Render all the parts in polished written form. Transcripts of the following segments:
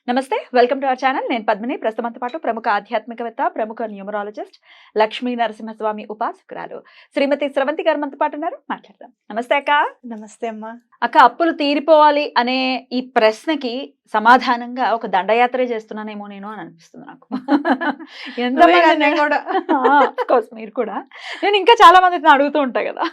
నమస్తే, welcome to our channel. నేను పద్మిని. ప్రస్తుతంతో పాటు ప్రముఖ ఆధ్యాత్మికవేత్త, ప్రముఖ న్యూమరాలజిస్ట్, లక్ష్మీ నరసింహస్వామి ఉపాసకురాలు శ్రీమతి స్రవంతి గారు మనతో పాటు ఉన్నారు. మాట్లాడదాం. నమస్తే అక్క. నమస్తే అమ్మా. అక్క, అప్పులు తీరిపోవాలి అనే ఈ ప్రశ్నకి సమాధానంగా ఒక దండయాత్రే చేస్తున్నానేమో నేను అని అనిపిస్తుంది నాకు. మీరు కూడా, నేను ఇంకా చాలా మందిని అడుగుతూ ఉంటా కదా.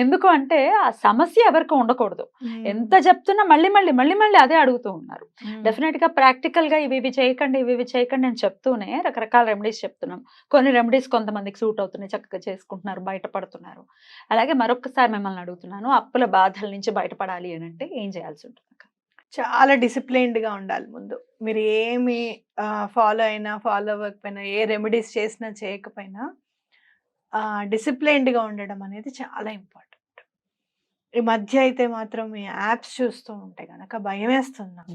ఎందుకు అంటే ఆ సమస్య ఎవరికి ఉండకూడదు. ఎంత చెప్తున్నా మళ్ళీ మళ్ళీ మళ్ళీ మళ్ళీ అదే అడుగుతూ ఉన్నారు. డెఫినెట్ గా ప్రాక్టికల్ గా ఇవి చేయకండి, ఇవి చేయకండి అని చెప్తూనే రకరకాల రెమెడీస్ చెప్తున్నాం. కొన్ని రెమెడీస్ కొంతమందికి సూట్ అవుతున్నాయి, చక్కగా చేసుకుంటున్నారు, బయటపడుతున్నారు. అలాగే మరొకసారి మిమ్మల్ని అడుగుతున్నాను, అప్పుల బాధల నుంచి బయటపడాలి అని అంటే ఏం చేయాల్సి ఉంటుంది? చాలా డిసిప్లైన్డ్ గా ఉండాలి. ముందు మీరు ఏమి ఫాలో అయినా ఫాలో అవ్వకపోయినా, ఏ రెమెడీస్ చేసినా చేయకపోయినా డిసిప్లైన్డ్ గా ఉండడం అనేది చాలా ఇంపార్టెంట్. ఈ మధ్య అయితే మాత్రం ఈ యాప్స్ చూస్తూ ఉంటే గనక భయం వేస్తుంది నాకు.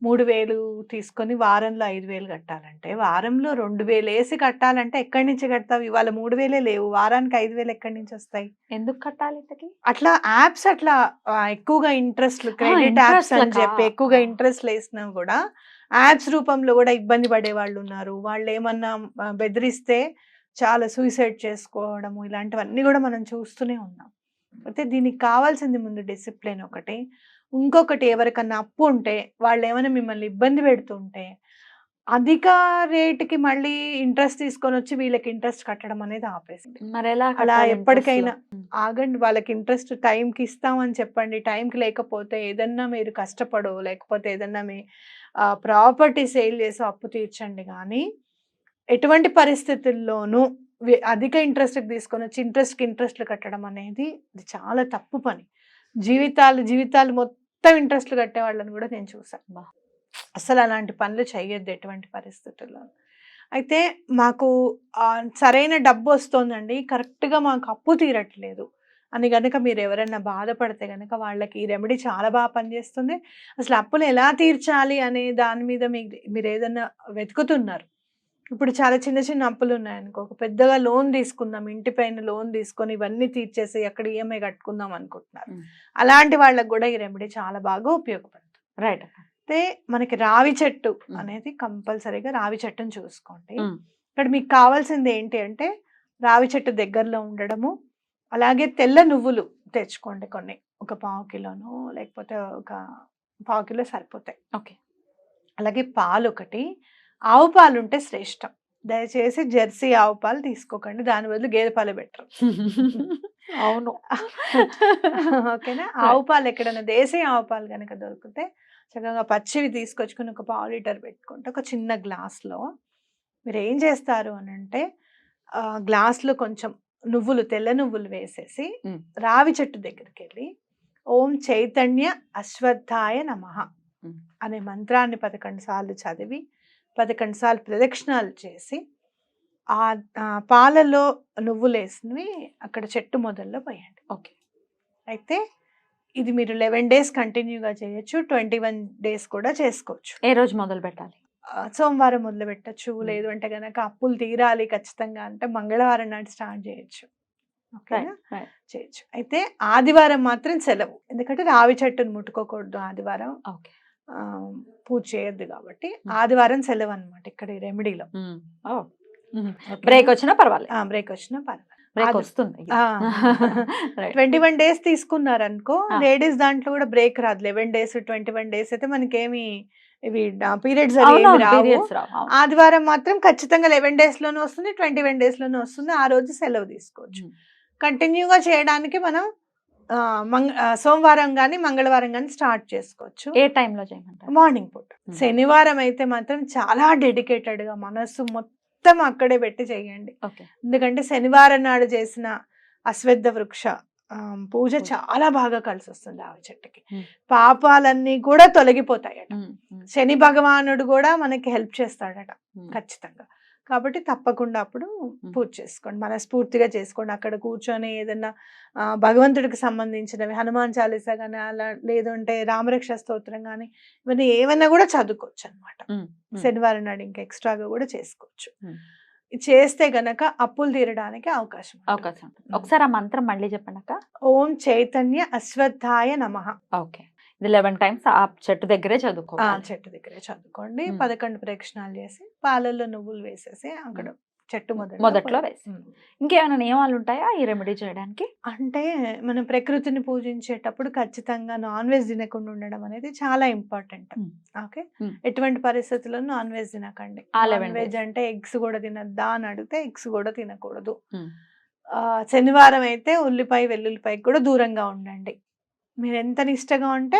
3,000 తీసుకొని వారంలో 5,000 కట్టాలంటే, వారంలో 2,000 వేసి కట్టాలంటే ఎక్కడి నుంచి కడతావు? ఇవాళ 3,000 లేవు, వారానికి 5,000 ఎక్కడి నుంచి వస్తాయి? ఎందుకు కట్టాలి? అట్లా యాప్స్ అట్లా ఎక్కువగా ఇంట్రెస్ట్, క్రెడిట్ యాప్స్ అని చెప్పి ఎక్కువగా ఇంట్రెస్ట్ వేసినా కూడా యాప్స్ రూపంలో కూడా ఇబ్బంది పడే వాళ్ళు ఉన్నారు. వాళ్ళు ఏమన్నా బెదిరిస్తే చాలా సూసైడ్ చేసుకోవడము, ఇలాంటివన్నీ కూడా మనం చూస్తూనే ఉన్నాం. అయితే దీనికి కావాల్సింది ముందు డిసిప్లిన్ ఒకటి. ఇంకొకటి, ఎవరికన్నా అప్పు ఉంటే వాళ్ళు ఏమైనా మిమ్మల్ని ఇబ్బంది పెడుతుంటే అధిక రేటుకి మళ్ళీ ఇంట్రెస్ట్ తీసుకొని వచ్చి వీళ్ళకి ఇంట్రెస్ట్ కట్టడం అనేది ఆపేసింది. అలా ఎప్పటికైనా ఆగండి. వాళ్ళకి ఇంట్రెస్ట్ టైంకి ఇస్తామని చెప్పండి. టైంకి లేకపోతే ఏదన్నా మీరు కష్టపడో, లేకపోతే ఏదన్నా మీ ప్రాపర్టీ సేల్ చేసి అప్పు తీర్చండి. కానీ ఎటువంటి పరిస్థితుల్లోనూ అధిక ఇంట్రెస్ట్ తీసుకొని వచ్చి ఇంట్రెస్ట్లు కట్టడం అనేది ఇది చాలా తప్పు పని. జీవితాలు మొత్తం ఇంట్రెస్ట్లు కట్టే వాళ్ళని కూడా నేను చూసాను. అసలు అలాంటి పనులు చేయొద్దు ఎటువంటి పరిస్థితుల్లో. అయితే మాకు సరైన డబ్బు వస్తుందండి, కరెక్ట్గా మాకు అప్పు తీరట్లేదు అని కనుక మీరు ఎవరైనా బాధపడితే కనుక వాళ్ళకి ఈ రెమెడీ చాలా బాగా పనిచేస్తుంది. అసలు అప్పులు ఎలా తీర్చాలి అనే దాని మీద మీరు ఏదైనా వెతుకుతున్నారు, ఇప్పుడు చాలా చిన్న చిన్న అప్పులు ఉన్నాయనుకో, ఒక పెద్దగా లోన్ తీసుకుందాం, ఇంటి పైన లోన్ తీసుకొని ఇవన్నీ తీర్చేసి అక్కడ ఈఎంఐ కట్టుకుందాం అనుకుంటున్నారు. అలాంటి వాళ్ళకి కూడా ఈ రెమెడీ చాలా బాగా ఉపయోగపడుతుంది. రైట్. అయితే మనకి రావి చెట్టు అనేది కంపల్సరీగా రావి చెట్టును చూసుకోండి. ఇక్కడ మీకు కావాల్సింది ఏంటి అంటే రావి చెట్టు దగ్గరలో ఉండడము, అలాగే తెల్ల నువ్వులు తెచ్చుకోండి కొన్ని, ఒక 1/4 కిలోను లేకపోతే ఒక 1/4 కిలో సరిపోతాయి. ఓకే. అలాగే పాలు ఒకటి, ఆవు పాలు ఉంటే శ్రేష్టం. దయచేసి జెర్సీ ఆవు పాలు తీసుకోకండి, దాని బదులు గేదె పాలు బెటర్. అవును. ఓకేనా? ఆవు పాలు ఎక్కడైనా దేశీయ ఆవు పాలు కనుక దొరికితే చక్కగా పచ్చివి తీసుకొచ్చుకుని ఒక 1/2 లీటర్ పెట్టుకుంటే ఒక చిన్న గ్లాస్లో మీరు ఏం చేస్తారు అని అంటే, గ్లాస్లో కొంచెం నువ్వులు, తెల్ల నువ్వులు వేసేసి రావి చెట్టు దగ్గరికి వెళ్ళి ఓం చైతన్య అశ్వత్థాయ నమః అనే మంత్రాన్ని 11 సార్లు చదివి 11 సార్లు ప్రదక్షిణాలు చేసి ఆ పాలలో నువ్వులు వేసినవి అక్కడ చెట్టు మొదల్లో పోయండి. ఓకే. అయితే ఇది మీరు 11 డేస్ కంటిన్యూగా చేయొచ్చు, 21 డేస్ కూడా చేసుకోవచ్చు. ఏ రోజు మొదలు పెట్టాలి? సోమవారం మొదలు పెట్టచ్చు. లేదు అంటే కనుక అప్పులు తీరాలి ఖచ్చితంగా అంటే మంగళవారం నాటి స్టార్ట్ చేయొచ్చు. ఓకేనా? చేయొచ్చు. అయితే ఆదివారం మాత్రం సెలవు, ఎందుకంటే రావి చెట్టును ముట్టుకోకూడదు ఆదివారం. ఓకే. పూజ చేయొద్దు కాబట్టి ఆదివారం సెలవు అనమాట ఇక్కడ ఈ రెమెడీలో. బ్రేక్ వచ్చినా పర్వాలేదు. బ్రేక్ వచ్చినా పర్వాలేదు, బ్రేక్ వస్తుంది. 21 డేస్ తీసుకున్నారనుకో, లేడీస్ దాంట్లో కూడా బ్రేక్ రాదు. 11 డేస్ 21 డేస్ అయితే మనకేమి ఇవి పీరియడ్స్ రావు. ఆదివారం మాత్రం ఖచ్చితంగా 11 డేస్ లోనే వస్తుంది, 21 డేస్ లోనే వస్తుంది. ఆ రోజు సెలవు తీసుకోవచ్చు. కంటిన్యూగా చేయడానికి మనం సోమవారం కానీ మంగళవారం కానీ స్టార్ట్ చేసుకోవచ్చు. ఏ టైంలో చేయమంటారు? మార్నింగ్ పూట. శనివారం అయితే మాత్రం చాలా డెడికేటెడ్ గా మనసు మొత్తం అక్కడే పెట్టి చేయండి. ఎందుకంటే శనివారం నాడు చేసిన అశ్వత్థ వృక్ష పూజ చాలా బాగా కలిసి వస్తుంది. రావి చెట్టుకి పాపాలన్నీ కూడా తొలగిపోతాయట. శని భగవానుడు కూడా మనకి హెల్ప్ చేస్తాడట ఖచ్చితంగా. కాబట్టి తప్పకుండా అప్పుడు పూజ చేసుకోండి, మనస్ఫూర్తిగా చేసుకోండి. అక్కడ కూర్చొని ఏదన్నా భగవంతుడికి సంబంధించినవి, హనుమాన్ చాలీసా కానీ, అలా లేదంటే రామరక్ష స్తోత్రం కానీ, ఇవన్నీ ఏమైనా కూడా చదువుకోవచ్చు అనమాట. శనివారం నాడు ఇంకా ఎక్స్ట్రాగా కూడా చేసుకోవచ్చు. చేస్తే గనక అప్పులు తీరడానికి అవకాశం. ఒకసారి ఆ మంత్రం మళ్ళీ చెప్పండి అక్క. ఓం చైతన్య అశ్వత్థాయ నమః. ఓకే. ఇది 11 టైమ్స్ ఆ చెట్టు దగ్గరే ఆ చదువుకోవాలి. చెట్టు దగ్గరే చదువుకోండి. ఉమ్. 11 ప్రదక్షిణాలు చేసి పాలల్లో నువ్వులు వేసేసి అక్కడ చెట్టు మొదట్లో వేసి. ఉమ్. ఇంకేమైనా నియమాలు ఉంటాయా ఈ రెమెడీ చేయడానికి? అంటే మనం ప్రకృతిని పూజించేటప్పుడు ఖచ్చితంగా నాన్ వెజ్ తినకుండా ఉండడం అనేది చాలా ఇంపార్టెంట్. ఉమ్. ఓకే. ఉమ్. ఎటువంటి పరిస్థితుల్లో నాన్ వెజ్ తినకండి. ఆ నాన్ 11 వెజ్ days. అంటే ఎగ్స్ కూడా తినద్దా అని అడిగితే ఎగ్స్ కూడా తినకూడదు. ఉమ్. శనివారం అయితే ఉల్లిపాయ వెల్లుల్లిపాయ కూడా దూరంగా ఉండండి. మీరు ఎంత నిష్టగా ఉంటే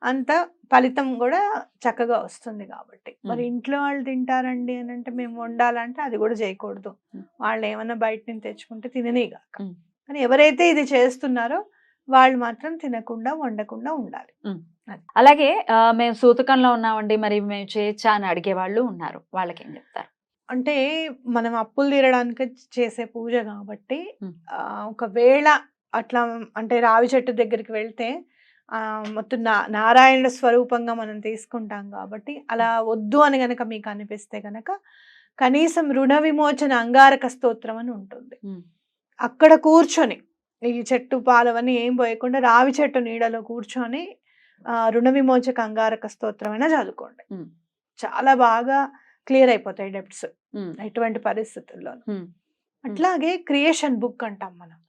అంత ఫలితం కూడా చక్కగా వస్తుంది కాబట్టి. మరి ఇంట్లో వాళ్ళు తింటారండి అని అంటే మేము వండాలంటే అది కూడా చేయకూడదు. వాళ్ళు ఏమన్నా బయట నుంచి తెచ్చుకుంటే తిననీగాక. కానీ ఎవరైతే ఇది చేస్తున్నారో వాళ్ళు మాత్రం తినకుండా వండకుండా ఉండాలి. అలాగే మేము సూతకంలో ఉన్నామండి, మరి మేము చేయొచ్చా అని అడిగే వాళ్ళు ఉన్నారు, వాళ్ళకి ఏం చెప్తారు? అంటే మనం అప్పులు తీరడానికి చేసే పూజ కాబట్టి ఉమ్. ఒకవేళ అట్లా అంటే రావి చెట్టు దగ్గరికి వెళ్తే మొత్తం నారాయణ స్వరూపంగా మనం తీసుకుంటాం కాబట్టి అలా వద్దు అని గనక మీకు అనిపిస్తే గనక కనీసం రుణ విమోచన అంగారక స్తోత్రం అని ఉంటుంది. అక్కడ కూర్చొని ఈ చెట్టు పాలవని ఏం పోయకుండా రావి చెట్టు నీడలో కూర్చొని రుణ విమోచక అంగారక స్తోత్రం అయినా చదువుకోండి. చాలా బాగా క్లియర్ అయిపోతాయి డెప్ట్స్ ఎటువంటి పరిస్థితుల్లో. అట్లాగే క్రియేషన్ బుక్ అంటాం మనం.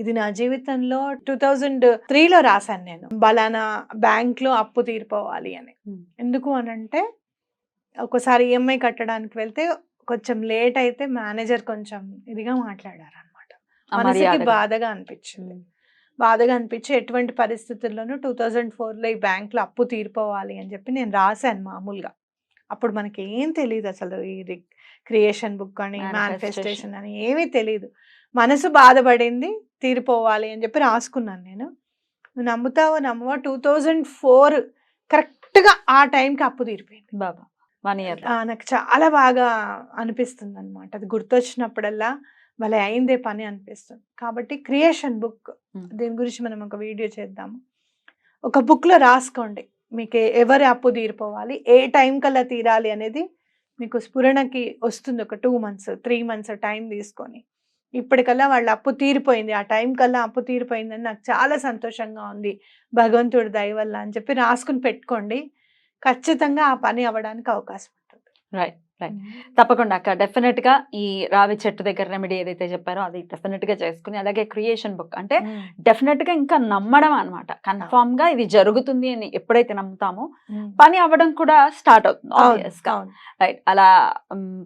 ఇది నా జీవితంలో 2003లో రాశాను నేను. బలానా బ్యాంక్ లో అప్పు తీరిపోవాలి అని. ఎందుకు అనంటే ఒకసారి ఈఎంఐ కట్టడానికి వెళ్తే కొంచెం లేట్ అయితే మేనేజర్ కొంచెం ఇదిగా మాట్లాడారు అనమాట. మనసుకి బాధగా అనిపించింది. బాధగా అనిపించి ఎటువంటి పరిస్థితుల్లోనూ 2004లో ఈ బ్యాంక్ లో అప్పు తీరిపోవాలి అని చెప్పి నేను రాశాను మామూలుగా. అప్పుడు మనకి ఏం తెలియదు అసలు ఇది క్రియేషన్ బుక్ అని మేనిఫెస్టేషన్ అని ఏమీ తెలియదు. మనసు బాధపడింది, తీరిపోవాలి అని చెప్పి రాసుకున్నాను నేను. నువ్వు నమ్ముతావో నమ్మవో 2004 కరెక్ట్గా ఆ టైంకి అప్పు తీరిపోయింది. బాబా 1 year. నాకు చాలా బాగా అనిపిస్తుంది అనమాట. అది గుర్తొచ్చినప్పుడల్లా భలే అయిందే పని అనిపిస్తుంది. కాబట్టి క్రియేషన్ బుక్, దీని గురించి మనం ఒక వీడియో చేద్దాము. ఒక బుక్లో రాసుకోండి మీకు ఎవరి అప్పు తీరిపోవాలి, ఏ టైం కల్లా తీరాలి అనేది మీకు స్ఫురణకి వస్తుంది. ఒక 2 months 3 months టైం తీసుకొని ఇప్పటికల్లా వాళ్ళ అప్పు తీరిపోయింది, ఆ టైం కల్లా అప్పు తీరిపోయిందని నాకు చాలా సంతోషంగా ఉంది భగవంతుడి దయ వల్ల అని చెప్పి రాసుకుని పెట్టుకోండి. ఖచ్చితంగా ఆ పని అవ్వడానికి అవకాశం ఉంటుంది. రైట్ రైట్, తప్పకుండా అక్క. డెఫినెట్ గా ఈ రావి చెట్టు దగ్గర రెమెడీ ఏదైతే చెప్పారో అది డెఫినెట్ గా చేసుకుని, అలాగే క్రియేషన్ బుక్ అంటే డెఫినెట్ గా ఇంకా నమ్మడం అనమాట. కన్ఫామ్ గా ఇది జరుగుతుంది అని ఎప్పుడైతే నమ్ముతామో పని అవ్వడం కూడా స్టార్ట్ అవుతుంది ఆబ్వియస్ గా. రైట్, అలా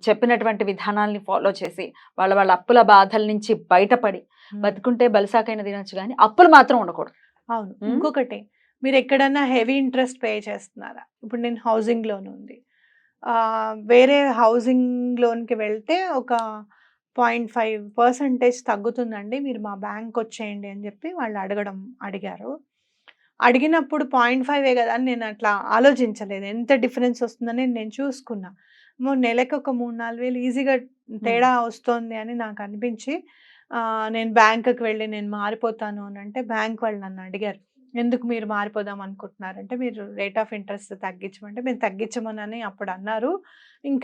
చెప్పినటువంటి విధానాల్ని ఫాలో చేసి వాళ్ళ అప్పుల బాధల నుంచి బయటపడి బతుకుంటే బలిసాకైనా తినొచ్చు, కానీ అప్పులు మాత్రం ఉండకూడదు. అవును. ఇంకొకటి, మీరు ఎక్కడన్నా హెవీ ఇంట్రెస్ట్ పే చేస్తున్నారా? ఇప్పుడు నేను హౌసింగ్ లోన్ ఉంది, వేరే హౌసింగ్ లోన్కి వెళ్తే ఒక 0.5% తగ్గుతుందండి, మీరు మా బ్యాంక్ వచ్చేయండి అని చెప్పి వాళ్ళు అడిగారు. అడిగినప్పుడు 0.5 కదా అని నేను అట్లా ఆలోచించలేదు, ఎంత డిఫరెన్స్ వస్తుందని నేను చూసుకున్నా. నెలకు ఒక 3-4 వేలు ఈజీగా తేడా వస్తుంది అని నాకు అనిపించి నేను బ్యాంకుకి వెళ్ళి నేను మారిపోతాను అని అంటే బ్యాంక్ వాళ్ళు నన్ను అడిగారు, ఎందుకు మీరు మారిపోదాం అనుకుంటున్నారంటే, మీరు రేట్ ఆఫ్ ఇంట్రెస్ట్ తగ్గించమంటే మేము తగ్గించమని అప్పుడు అన్నారు,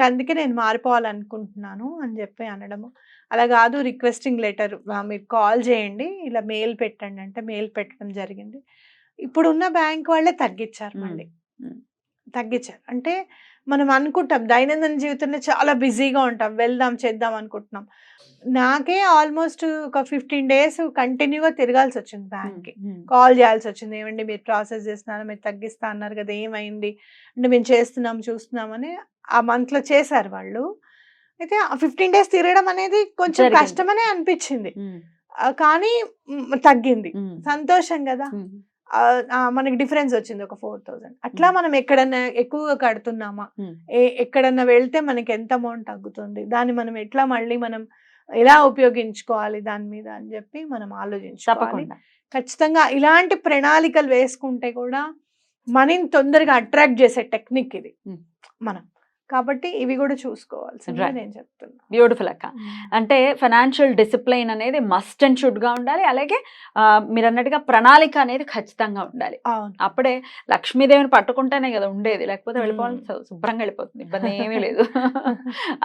అందుకే నేను మారిపోవాలనుకుంటున్నాను అని చెప్పి అనడము. అలా కాదు, రిక్వెస్టింగ్ లెటర్ మీరు కాల్ చేయండి, ఇలా మెయిల్ పెట్టండి అంటే మెయిల్ పెట్టడం జరిగింది. ఇప్పుడున్న బ్యాంక్ వాళ్ళే తగ్గించారు, మళ్ళీ తగ్గించారు. అంటే మనం అనుకుంటాం దైనందిన జీవితంలో చాలా బిజీగా ఉంటాం, వెళ్దాం చేద్దాం అనుకుంటున్నాం. నాకే ఆల్మోస్ట్ ఒక 15 days కంటిన్యూగా తిరగాల్సి వచ్చింది బ్యాంక్కి, కాల్ చేయాల్సి వచ్చింది, ఏమండి మీరు ప్రాసెస్ చేస్తున్నారు, మీరు తగ్గిస్తా అన్నారు కదా ఏమైంది అంటే, మేము చేస్తున్నాం చూస్తున్నామని ఆ మంత్లో చేశారు వాళ్ళు. అయితే ఆ 15 days తిరగడం అనేది కొంచెం కష్టమనే అనిపించింది, కానీ తగ్గింది, సంతోషం కదా. మనకి డిఫరెన్స్ వచ్చింది ఒక 4,000. అట్లా మనం ఎక్కడన్నా ఎక్కువగా కడుతున్నామా, ఎక్కడన్నా వెళ్తే మనకి ఎంత అమౌంట్ తగ్గుతుంది, దాన్ని మనం ఎట్లా మళ్ళీ మనం ఎలా ఉపయోగించుకోవాలి దాని మీద అని చెప్పి మనం ఆలోచించుకోవాలి. ఖచ్చితంగా ఇలాంటి ప్రణాళికలు వేసుకుంటే కూడా మనీని తొందరగా అట్రాక్ట్ చేసే టెక్నిక్ ఇది మనం, కాబట్టి ఇవి కూడా చూసుకోవాల్సింది నేను చెప్తున్నా. బ్యూటిఫుల్ అక్క. అంటే ఫైనాన్షియల్ డిసిప్లైన్ అనేది మస్ట్ అండ్ షుడ్ గా ఉండాలి, అలాగే మీరు అన్నట్టుగా ప్రణాళిక అనేది ఖచ్చితంగా ఉండాలి. అప్పుడే లక్ష్మీదేవిని పట్టుకుంటేనే కదా ఉండేది, లేకపోతే వెళ్ళిపోవాలి శుభ్రంగా వెళ్ళిపోతుంది, ఇబ్బంది ఏమీ లేదు.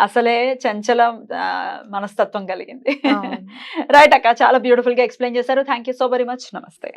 అసలే చంచల మనస్తత్వం కలిగింది. రైట్ అక్క, చాలా బ్యూటిఫుల్ గా ఎక్స్ప్లెయిన్ చేశారు. Thank you so very much. నమస్తే.